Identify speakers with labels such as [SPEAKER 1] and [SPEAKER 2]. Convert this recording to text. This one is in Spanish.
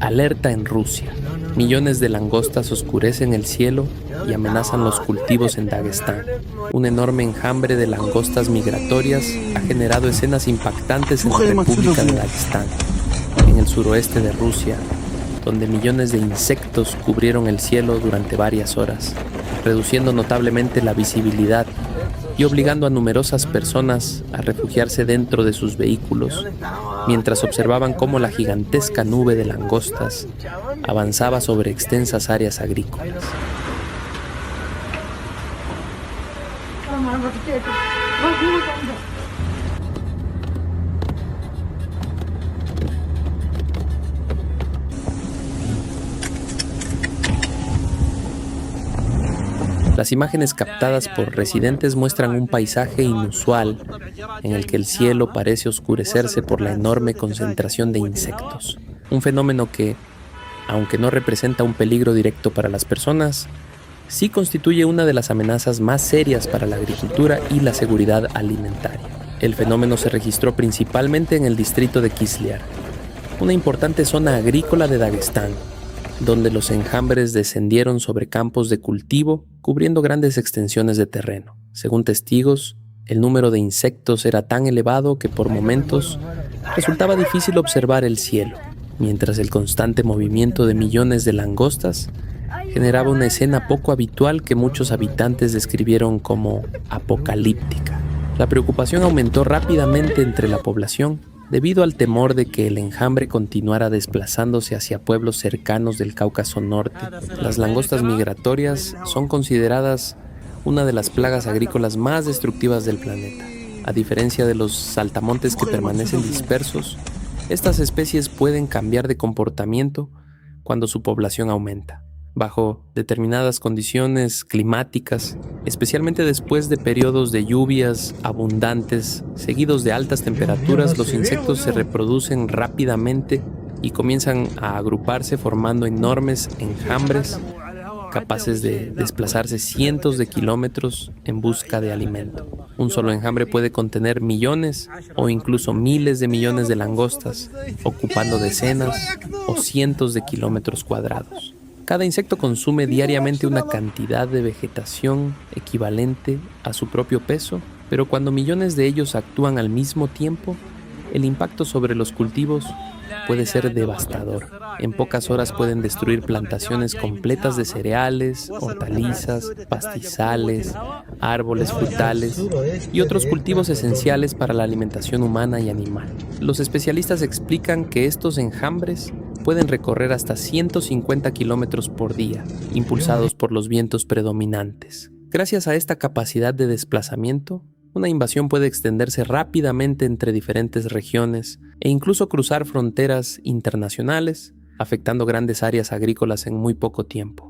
[SPEAKER 1] Alerta en Rusia. Millones de langostas oscurecen el cielo y amenazan los cultivos en Dagestán. Un enorme enjambre de langostas migratorias ha generado escenas impactantes en la República de Dagestán, en el suroeste de Rusia, donde millones de insectos cubrieron el cielo durante varias horas, reduciendo notablemente la visibilidad y obligando a numerosas personas a refugiarse dentro de sus vehículos, mientras observaban cómo la gigantesca nube de langostas avanzaba sobre extensas áreas agrícolas. Las imágenes captadas por residentes muestran un paisaje inusual en el que el cielo parece oscurecerse por la enorme concentración de insectos. Un fenómeno que, aunque no representa un peligro directo para las personas, sí constituye una de las amenazas más serias para la agricultura y la seguridad alimentaria. El fenómeno se registró principalmente en el distrito de Kizlyar, una importante zona agrícola de Dagestán, donde los enjambres descendieron sobre campos de cultivo, cubriendo grandes extensiones de terreno. Según testigos, el número de insectos era tan elevado que por momentos resultaba difícil observar el cielo, mientras el constante movimiento de millones de langostas generaba una escena poco habitual que muchos habitantes describieron como apocalíptica. La preocupación aumentó rápidamente entre la población, debido al temor de que el enjambre continuara desplazándose hacia pueblos cercanos del Cáucaso Norte. Las langostas migratorias son consideradas una de las plagas agrícolas más destructivas del planeta. A diferencia de los saltamontes que permanecen dispersos, estas especies pueden cambiar de comportamiento cuando su población aumenta. Bajo determinadas condiciones climáticas, especialmente después de periodos de lluvias abundantes, seguidos de altas temperaturas, los insectos se reproducen rápidamente y comienzan a agruparse formando enormes enjambres capaces de desplazarse cientos de kilómetros en busca de alimento. Un solo enjambre puede contener millones o incluso miles de millones de langostas, ocupando decenas o cientos de kilómetros cuadrados. Cada insecto consume diariamente una cantidad de vegetación equivalente a su propio peso, pero cuando millones de ellos actúan al mismo tiempo, el impacto sobre los cultivos puede ser devastador. En pocas horas pueden destruir plantaciones completas de cereales, hortalizas, pastizales, árboles frutales y otros cultivos esenciales para la alimentación humana y animal. Los especialistas explican que estos enjambres pueden recorrer hasta 150 kilómetros por día, impulsados por los vientos predominantes. Gracias a esta capacidad de desplazamiento, una invasión puede extenderse rápidamente entre diferentes regiones e incluso cruzar fronteras internacionales, afectando grandes áreas agrícolas en muy poco tiempo.